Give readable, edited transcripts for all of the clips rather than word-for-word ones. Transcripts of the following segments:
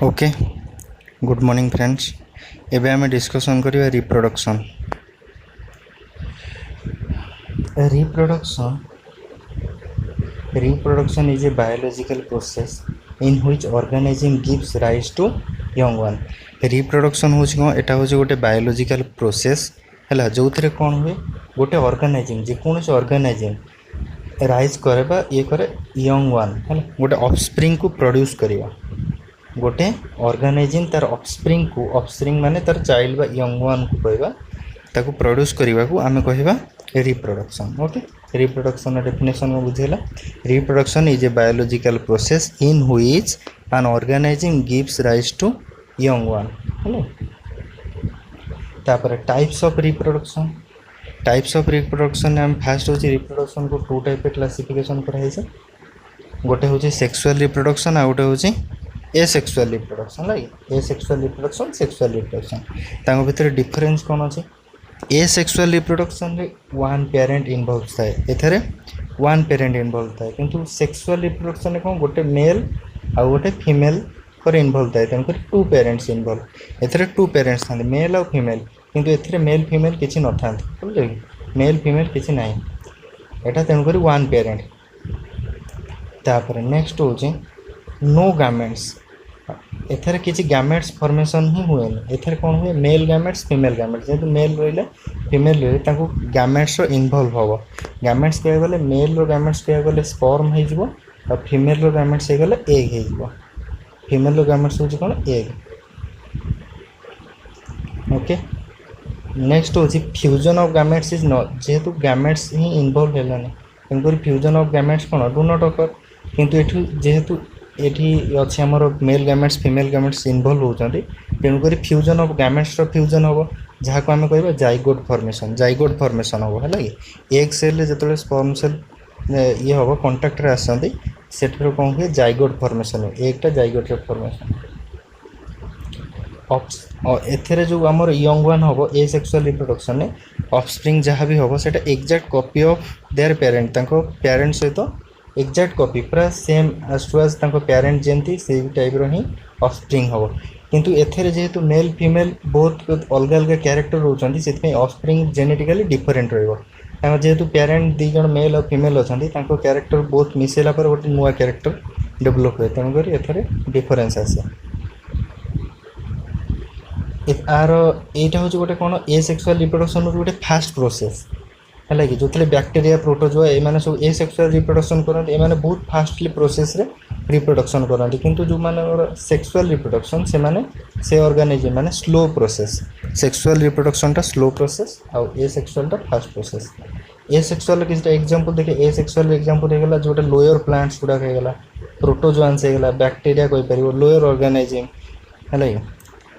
Okay good morning friends. एबे आम discussion करिया reproduction. Reproduction is a biological process in which organism gives rise to young one. Reproduction हूँ कौन एटा हूँ गोटे बायोलॉजिकल प्रोसेस है जो थे कौन हुए गोटे ऑर्गेनिज्म जेकोसी ऑर्गेनिज्म राइज करे ये करे यंग वन है गोटे ऑफस्प्रिंग को प्रोड्यूस करिया गोटे ऑर्गेनिज्म तार ऑफस्प्रिंग माने तार चाइल्ड बा यंग वन को कहबा ताको प्रोड्यूस करबा को आमे कहबा रिप्रोडक्शन। ओके रिप्रोडक्शन डेफिनेशन में बुझेला reproduction is a biological process in which an organism gives rise to young one है। तापर टाइप्स ऑफ रिप्रोडक्शन हम फास्ट हो रिप्रोडक्शन को टू टाइप क्लासिफिकेशन कराई गोटे हूँ सेक्सुअल रिप्रोडक्शन आ गोटे हूँ asexual reproduction like asexual reproduction sexual reproduction तांको भितर डिफरेंस कौन अच्छे एसेक्सुअल रिप्रोडक्शन रे वन पेरेंट इन्वॉल्व थाए एथरे वन पेरेंट इन्वॉल्व थाए किंतु सेक्सुअल रिप्रोडक्शन कौन गोटे मेल आ गोटे फीमेल पर इन्वॉल्व थाए तेणुक टू पेरेंट्स इन्वॉल्व एथरे टू पेरेंट्स था मेल आ फीमेल किंतु एथरे मेल फीमेल किसी न था मेल फीमेल किसी ना यहाँ तेणुक वन पेरेंट। तापर नेक्स्ट हूँ नो गामेट्स एथर किसी गामेट्स फॉर्मेशन ही हुए एथर कौन हुए मेल गामेट्स फीमेल गामेट्स जेहेतु मेल रही फीमेल रही गामेट्स इन्वॉल्व हम गामेट्स कह गले मेल रो गामेट्स कह गले स्पर्म हो फीमेल रो गामेट्स गले एग हो फीमेल रो गामेट्स हूँ कौन एग। ओके नेक्स्ट हूँ फ्यूजन ऑफ गामेट्स इज नॉट जेहेतु गामेट्स ही इन्वॉल्व है तेणुक फ्यूजन ऑफ गामेट्स कौन डू नॉट अकर किंतु एठू जेहेतु एठी अच्छे आमर मेल गामेट्स फीमेल गामेट्स इन्वॉल्व होती तेणुक फ्यूजन ऑफ गामेट्स फ्यूजन हम जहाँ को आम कह जाइगोट फॉर्मेशन हम है एग सेल जो स्पर्म सेल ये हम कंटाक्ट आसती से कौन हुए जाइगोट फॉर्मेशन हुए एगटा जाइगोट फॉर्मेशन एथेरे जो आमर यंग वन हम ए सेक्सुअल रिप्रोडक्शन में ऑफस्प्रिंग जहाँ भी हम सेटा exact copy of their parent parent सहित एक्जाक्ट कॉपी पूरा same as to as parent जमी से टाइप ही ऑफस्प्रिंग हम किंतु एथेरे जेहेतु मेल फीमेल बहुत अलग अलग क्यारेक्टर रोचंती से ऑफस्प्रिंग जेनेटिकली डिफरेंट रहा जेहेतु पेरेंट दी जन मेल और फीमेल अच्छा क्यारेक्टर बहुत मिसेला पर गोटे नुआ क्यारेक्टर डेभलप हुए तेणुक एथेरे डिफरेंस आसे आर यहाँ हूँ गोटे कौन ए सेक्सुअल रिप्रोडक्शन गोटे फास्ट प्रोसेस है कि जो बैक्टेरिया प्रोटोजोआ एमाने सब ए सेक्सुअल रिप्रोडक्शन करते हैं बहुत फास्टली प्रोसेस रे रिप्रोडक्शन करते किंतु जो माने सेक्सुअल रिप्रोडक्शन से ऑर्गेनिज्म माने स्लो प्रोसेस सेक्सुअल रिप्रोडक्शन टा स्लो प्रोसेस आउ ए सेक्सुअल टा फास्ट प्रोसेस। ए सेक्सुअल किसी एग्जांपल देखिए ए सेक्सुअल एग्जांपल होगला जोटा लोअर प्लांट्स गुड़ा होगला प्रोटोजोआन्स होगला बैक्टेरिया कोई परिबो लोअर ऑर्गेनिज्म है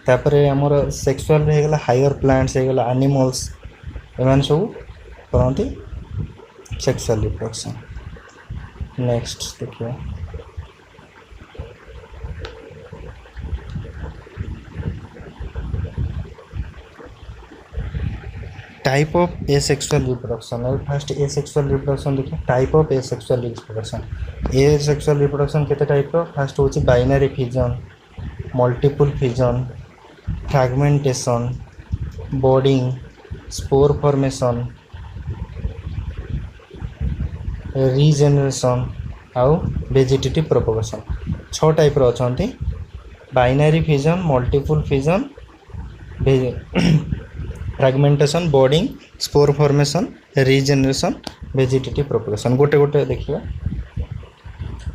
तापर आमर सेक्सुअल होगला हायर प्लांट्स होगला एनिमल्स एमाने सब करती सेक्सुअल रिप्रोडक्शन। नेक्स्ट देखिए type of A sexual reproduction और फर्स्ट ए सेक्सुअल रिप्रोडक्शन देखिए type of A sexual reproduction केते टाइप ऑफ फर्स्ट होची binary fission multiple fission fragmentation bonding spore formation regeneration आउ vegetative propagation 6 type अच्छा binary fission multiple fission fragmentation bonding spore formation regeneration vegetative propagation गोटे गोटे देखिए।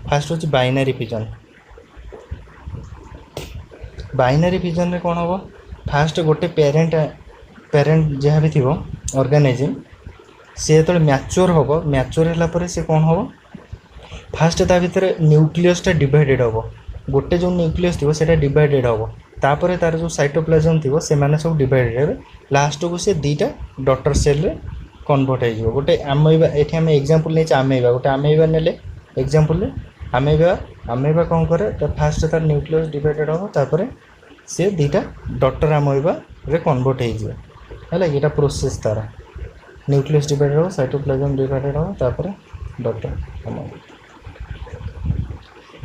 Fast हूँ binary fission रे कौन हम फास्ट गोटे पेरेंट जहाँ भी थी ऑर्गेनिज्म सी जो मैच्योर हम मैच्योर है सी कौन हम फास्ट ता भर न्यूक्लियसटा डिवाइडेड हम गोटे जो न्यूक्लियस थी से डिवाइडेड हम तापर तार जो साइटोप्लाज्म थी से मैंने सब डिवाइडेड हे लास्ट को सी दीटा डॉटर सेल रे कन्वर्ट हो गोटे अमेबा ये आम एग्जांपल नहीं अमेबा गोटे अमेबा ने एग्जांपल अमेबा कौन करे फास्ट तार न्यूक्लियस डिवाइडेड हम तापर सी दीटा डॉटर अमेबा रे कन्वर्ट हो यहाँ प्रोसेस तार न्यूक्लियस डिवाइडेड हो साइटोप्लाज्म डिवाइडेड हो तापर daughter amoeba.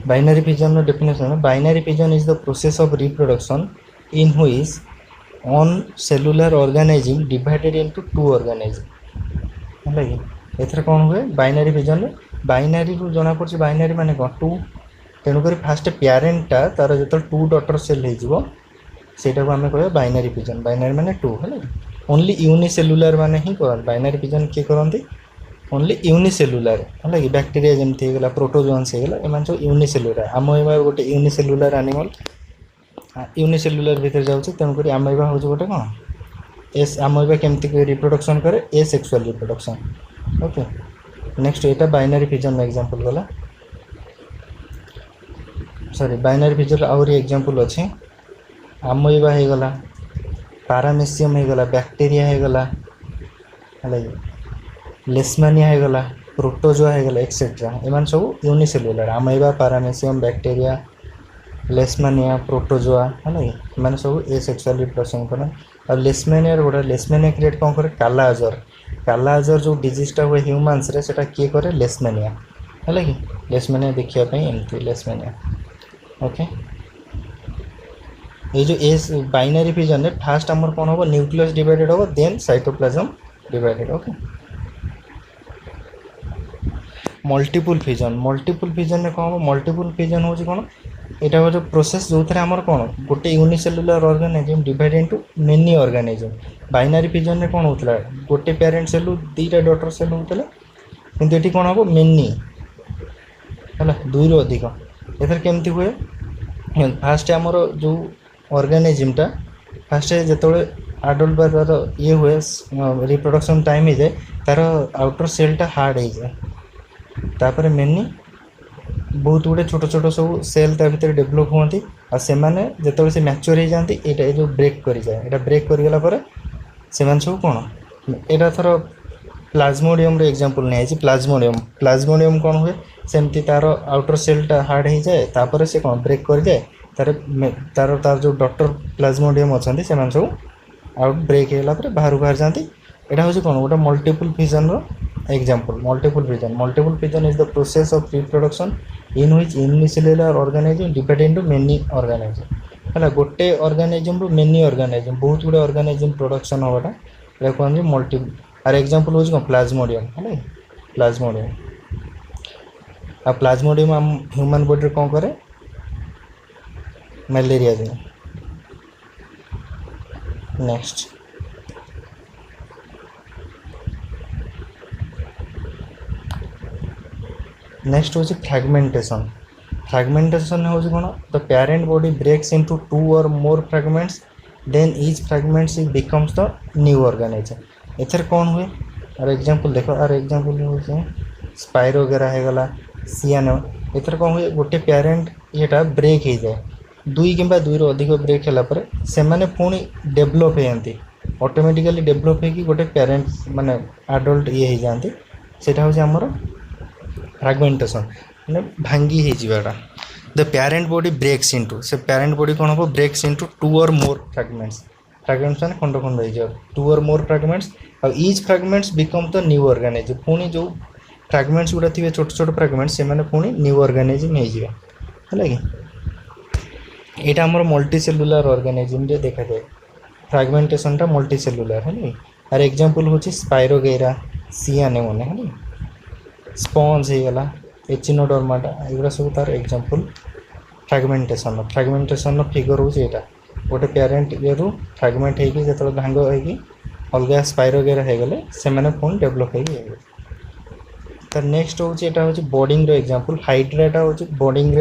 Binary fission definition binary fission is the process of reproduction in which one cellular organism divided into two organism है कि एथर कौन हुए बाइनरी फिजन बाइनरी रु जना पड़छ बाइनरी माने कौन टू तेणुक फास्ट प्यारेंटा तार जो टू डटर सेल हो सेटा को आम कह बाइनरी फिजन बाइनरी माने टू है ओनली यूनिसेलुलर माने ही कर बाइनरी फिजन किए करती ओनली यूनिसेलुलर है कि बैक्टेरिया जमती होगा प्रोटोजोन्स होगा एम सब यूनिसेलुलर आमोएबा गोटे यूनिसेलुलर एनिमल यूनिसेलुलर भितर जाऊँगी तेणुक आमोएबा हूँ गोटे कौन एस आमोएबा केमती रिप्रोडक्शन करे ए सेक्सुअल रिप्रोडक्शन ओके नेक्स्ट यहाँ बाइनरी फिजन एग्जांपल गला सॉरी बाइनरी फिजन आउरी एग्जांपल अच्छे आमोएबा हो गला पारामेसियम हो गला बैक्टेरिया हो गला है लेशमानिया हो गला प्रोटोजोआ हो गला एक्सेट्रा एमान सब यूनिसेलुलर आमोएबा पारामेसियम बैक्टेरिया लेशमानिया प्रोटोजोआ है ना सब ए सेक्सुअल रिप्रोडक्शन कर और लेशमानिया गोटे लेशमानिया क्रिएट कौन करे काला अजर जो डिजीजटा हुए ह्यूमान्स रे सेटा किए करे लेशमानिया है कि लेशमानिया देखापी एमती लेशमानिया ओके ये जो एस बाइनरी फिजन फास्ट आमर कौन हम न्यूक्लियस डिवाइडेड हम then cytoplasm divided okay multiple fission में कौन हम मल्टीपल फिजन हूँ कौन यहाँ जो प्रोसेस जो थे आमर कौन गोटे unicellular organism divide into many organism binary fission में कौन होता गोटे पेरेंट सेल दीटा डॉटर सेल होता किंतु ये कौन हम मेनी है दुई रु अधिक एथर केमती हुए फास्ट आमर जो ऑर्गेनिज्मटा फास्ट जो आडल्ट बा तार ये हुए रिप्रोडक्शन टाइम हो जाए तार आउटर सेलटा हार्ड हो जाए तापर मेनी बहुत गुड़े छोट छोट सब सेल ता भीतर डेभलप होती और जो से मैच्योर हो जाती ये जो ब्रेक कर जाए यहाँ ब्रेक करगला से सब कौन यहाँ थर प्लाज्मोडियम एग्जांपल नहीं प्लाज्मोडियम कौन हुए सेमती तार आउटर सेलटा हार्ड हो जाए तापर से कौन ब्रेक कर जाए तार तार तार जो डॉक्टर प्लाज्मोडियम अच्छा से सब आउट ब्रेक होगा बाहर बाहर जाती यहाँ हूँ कौन गोटे multiple fission example multiple fission is the process of reproduction in which unicellular organism divide into many organism है गोटे ऑर्गेनिज्म रु मेनी ऑर्गेनिज्म बहुत गुड़े ऑर्गेनिज्म प्रोडक्शन होगा यहाँ कहते मल्टी आर एग्जांपल हूँ कौन प्लाज्मोडियम है प्लाज्मोडियम आ प्लाज्मोडियम आम ह्यूमन बॉडी कौन करे मलेरिया दिन नेक्स्ट हूँ फ्रैगमेंटेशन हूँ कौन the parent body breaks into two और more fragments then each fragments becomes the new organism एथर कौन हुए और एग्जांपल देखो और एग्जांपल हूँ स्पाइरो वगैरह हो गला सियानो एथर कौन हुए गोटे पेरेंट येटा ब्रेक हो जाए दुई कि दुई रु अधिक ब्रेक है से पुणी डेभलप होती ऑटोमेटिकली डेभलप हो गोटे पेरेंट माने आडल्ट ये हो जाती से आमर फ्रैगमेंटेशन मैंने भांगी होगा the parent body breaks into से पेरेंट बॉडी कौन हम ब्रेक्स इनटू टू और मोर फ्रैगमेंट्स मैंने खंड खंड हो टू और मोर फ्रैगमेंट्स और each fragments become the new organism पुणी जो फ्रैगमेंट्स गुड़ा थे छोट छोट फ्रैगमेंट्स से पुणी न्यू ऑर्गेनिज्म है कि यहाँ आमर मल्टी सेलुलर ऑर्गेनिज्म रे देखा जाए फ्रैगमेंटेशनटा मल्टी सेलुलर है और एग्जांपल हूँ स्पाइरोगेरा सियानेमोने है स्पंज हो गला एचिनोडर्माटा एगुड़ा सब तार एग्जांपल फ्रैगमेंटेशन फिगर हूँ यहाँ गोटे पेरेंट ये फ्रैगमेंट हो भांग हो अलग स्पाइरोगेरा हो गले से पुणी डेभलप हो तार नेक्स्ट हूँ यहाँ हूँ बॉडिंग एग्जांपल हाइड्राटा हूँ बॉडिंग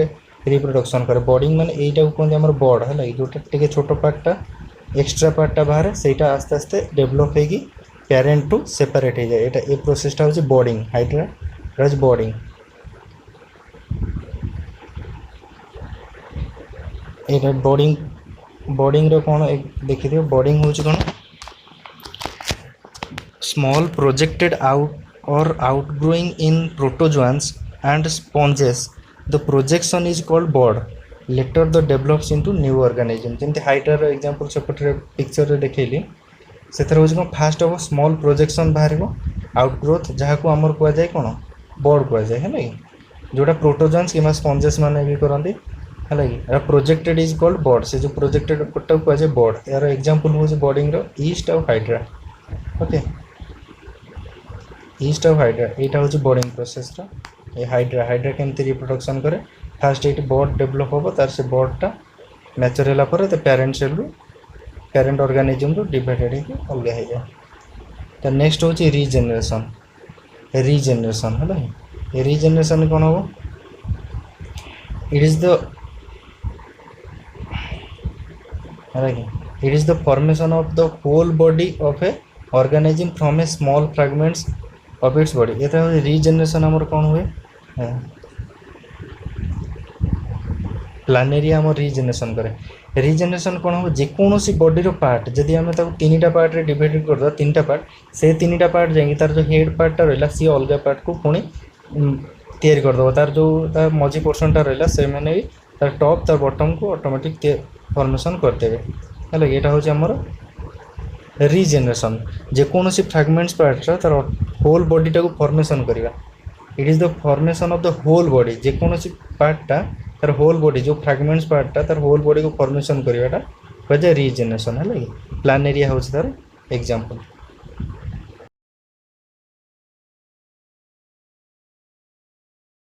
रिप्रोडक्शन करे बॉडिंग माने एटा कहते हैं बॉड है जोटा टे छोट पार्टा एक्सट्रा पार्टा बाहर से आस्ते आस्ते डेभलप हो पेरेंट टू सेपरेट हो जाए ये प्रोसेसटा हूँ बॉडिंग हाइड्रा रज बॉडिंग ये बॉडिंग कौन देखी थी बॉडिंग हूँ कौन स्मॉल प्रोजेक्टेड आउट और outgrowing in protozoans and sponges the projection is called bud later the develops into new organism जमी हाइड्रार एग्जांपल सेपटे पिक्चर देखली से कौन फास्ट हम स्मॉल प्रोजेक्शन बाहर आउटग्रोथ जहाँ को आमर कहुए कौन बॉड कहुए है जोटा प्रोटोजन्स कि स्पंजेस मैंने भी करती है प्रोजेक्टेड इज कॉल्ड बॉड से जो प्रोजेक्टेड कोटा को कहुए बॉड यार एग्जांपल हूँ bonding east of hydra okay east of hydra यहाँ हूँ बॉडिंग प्रोसेस ये हाइड्रा हाइड्रा केमती रिप्रोडक्शन करे फास्ट ये बॉड डेभलप हम तार से बॉडटा मैच्योर होला पर पेरेंट सेल रु पेरेंट ऑर्गेनिज्म रु डिवाइडेड हो अलग हो जाए तो नेक्स्ट हूँ रिजेनरेशन रिजेनरेशन है रिजेनरेशन कौन हम it is the it is the formation of the whole body of a organism from a small fragments of its body ये रिजेनरेशन आमर कौन हुए प्लानेरिया आम रिजेनरेशन करे रिजेनरेशन कौन हम जेकोसी बॉडी पार्ट जदि आम तीन टा पार्ट रे डिवाइड कर तीन टा पार्ट से तीन टा पार्ट जाए तार जो हेड पार्टा रहा सी अलग पार्ट को पुणी तैयारी करदेव तार जो मझी पोर्सनटा रहा से मैंने भी तार टॉप तार बॉटम को ऑटोमेटिक फॉर्मेशन करदेवे है यहाँ हूँ आमर रिजेनरेशन जेकोसी फ्रैगमेंट्स पार्ट तार होल बॉडीटा को फॉर्मेशन करवा it is the formation of the whole body जेकोसी पार्टा तार होल बॉडी जो फ्रैगमेंट्स पार्टा तार होल बॉडी को फॉर्मेशन करवाटा कहुए रिजेनरेशन है प्लानेरिया हूँ तार एग्जांपल।